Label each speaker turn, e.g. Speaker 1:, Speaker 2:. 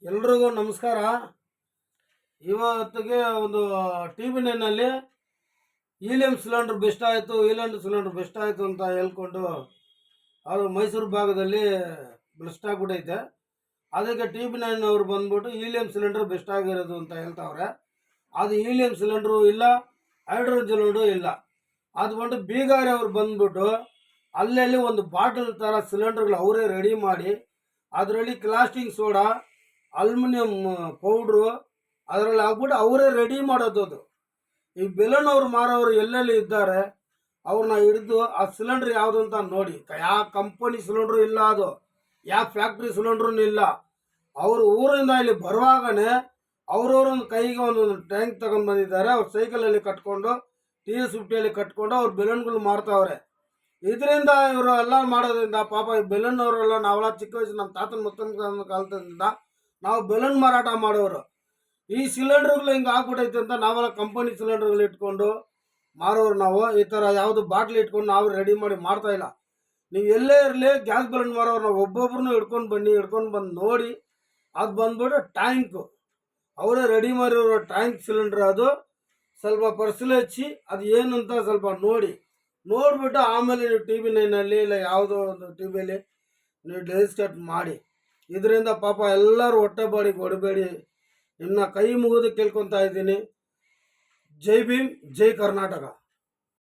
Speaker 1: ಎಲ್ರಿಗೂ ನಮಸ್ಕಾರ. ಇವತ್ತಿಗೆ ಒಂದು ಟಿ ವಿ ನೈನಲ್ಲಿ ಹೀಲಿಯಂ ಸಿಲಿಂಡರ್ ಬೆಸ್ಟ್ ಆಯಿತು, ಹೀಲಿಯಂ ಸಿಲಿಂಡರ್ ಬೆಸ್ಟ್ ಆಯಿತು ಅಂತ ಹೇಳ್ಕೊಂಡು ಅದು ಮೈಸೂರು ಭಾಗದಲ್ಲಿ ಬ್ಲಸ್ಟ್ ಆಗಿಬಿಟ್ಟೈತೆ. ಅದಕ್ಕೆ ಟಿ ವಿ ನೈನ್ ಅವರು ಬಂದ್ಬಿಟ್ಟು ಹೀಲಿಯಂ ಸಿಲಿಂಡರ್ ಬೆಸ್ಟ್ ಆಗಿರೋದು ಅಂತ ಹೇಳ್ತಾವ್ರೆ. ಅದು ಹೀಲಿಯಂ ಸಿಲಿಂಡ್ರು ಇಲ್ಲ, ಹೈಡ್ರೋಜನ್ ಸಿಲಿಂಡ್ರು ಇಲ್ಲ. ಅದು ಬಂದು ಬೀಗಾರಿ ಅವ್ರು ಬಂದ್ಬಿಟ್ಟು ಅಲ್ಲಲ್ಲಿ ಒಂದು ಬಾಟಲ್ ಥರ ಸಿಲಿಂಡರ್ಗಳು ಅವರೇ ರೆಡಿ ಮಾಡಿ ಅದರಲ್ಲಿ ಕ್ಲಾಸ್ಟಿಂಗ್ ಸೋಡಾ, ಅಲ್ಯೂಮಿನಿಯಂ ಪೌಡ್ರು ಅದರಲ್ಲಿ ಹಾಕ್ಬಿಟ್ಟು ಅವರೇ ರೆಡಿ ಮಾಡೋದು. ಅದು ಈ ಬೆಲೂನ್ ಅವ್ರು ಮಾರೋರು ಎಲ್ಲೆಲ್ಲಿ ಇದ್ದಾರೆ ಅವ್ರನ್ನ ಹಿಡಿದು ಆ ಸಿಲಿಂಡ್ರ್ ಯಾವುದು ಅಂತ ನೋಡಿ. ಯಾವ ಕಂಪನಿ ಸಿಲಿಂಡ್ರು ಇಲ್ಲ, ಅದು ಯಾವ ಫ್ಯಾಕ್ಟ್ರಿ ಸಿಲಿಂಡ್ರೂ ಇಲ್ಲ. ಅವರು ಊರಿಂದ ಇಲ್ಲಿ ಬರುವಾಗನೇ ಅವ್ರವ್ರೊಂದು ಕೈಗೆ ಒಂದೊಂದು ಟ್ಯಾಂಕ್ ತಗೊಂಡು ಬಂದಿದ್ದಾರೆ. ಅವ್ರು ಸೈಕಲಲ್ಲಿ ಕಟ್ಕೊಂಡು ಟಿ ಎಸ್ 50ಯಲ್ಲಿ ಕಟ್ಕೊಂಡು ಅವ್ರು ಬೆಲೂನ್ಗಳು ಮಾರ್ತಾವ್ರೆ. ಇದರಿಂದ ಇವರು ಎಲ್ಲ ಮಾಡೋದ್ರಿಂದ ಪಾಪ ಈ ಬೆಲೂನ್ ಅವರೆಲ್ಲ ನಾವೆಲ್ಲ ಚಿಕ್ಕ ವಯಸ್ಸು ನಮ್ಮ ತಾತನ ಮುತ್ತನ ಕಾಲದಿಂದ ನಾವು ಬೆಲೂನ್ ಮಾರಾಟ ಮಾಡೋರು. ಈ ಸಿಲಿಂಡರ್ಗಳು ಹಿಂಗೆ ಆಗ್ಬಿಟ್ಟೈತೆ ಅಂತ ನಾವೆಲ್ಲ ಕಂಪನಿ ಸಿಲಿಂಡರ್ಗಳು ಇಟ್ಕೊಂಡು ಮಾರೋರು. ನಾವು ಈ ಥರ ಯಾವುದು ಬಾಟ್ಲಿ ಇಟ್ಕೊಂಡು ನಾವು ರೆಡಿ ಮಾಡಿ ಮಾಡ್ತಾ ಇಲ್ಲ. ನೀವು ಎಲ್ಲೇ ಇರಲಿ ಗ್ಯಾಸ್ ಬೆಲೂನ್ ಮಾರೋರು ನಾವು ಒಬ್ಬೊಬ್ರು ಹಿಡ್ಕೊಂಡು ಬಂದು ನೋಡಿ. ಅದು ಬಂದ್ಬಿಟ್ಟು ಟ್ಯಾಂಕು ಅವರೇ ರೆಡಿ ಮಾಡಿರೋ ಟ್ಯಾಂಕ್ ಸಿಲಿಂಡರ್. ಅದು ಸ್ವಲ್ಪ ಪರ್ಸಲ್ ಹಚ್ಚಿ ಅದು ಏನಂತ ಸ್ವಲ್ಪ ನೋಡಿಬಿಟ್ಟು ಆಮೇಲೆ ನೀವು ಟಿ ವಿ ನೈನಲ್ಲಿ ಇಲ್ಲ ಯಾವುದೋ ಒಂದು ಟಿ ವಿಯಲ್ಲಿ ನೀವು ಡೆಲಿಸ್ಟಾರ್ಟ್ ಮಾಡಿ. ಇದರಿಂದ ಪಾಪ ಎಲ್ಲರೂ ಹೊಟ್ಟೆ ಬಾಡಿಗೆ ಹೊಡಬೇಡಿ. ನಿಮ್ಮನ್ನ ಕೈ ಮುಗಿದು ಕೇಳ್ಕೊತಾ ಇದ್ದೀನಿ. ಜೈ ಭೀಮ್, ಜೈ ಕರ್ನಾಟಕ.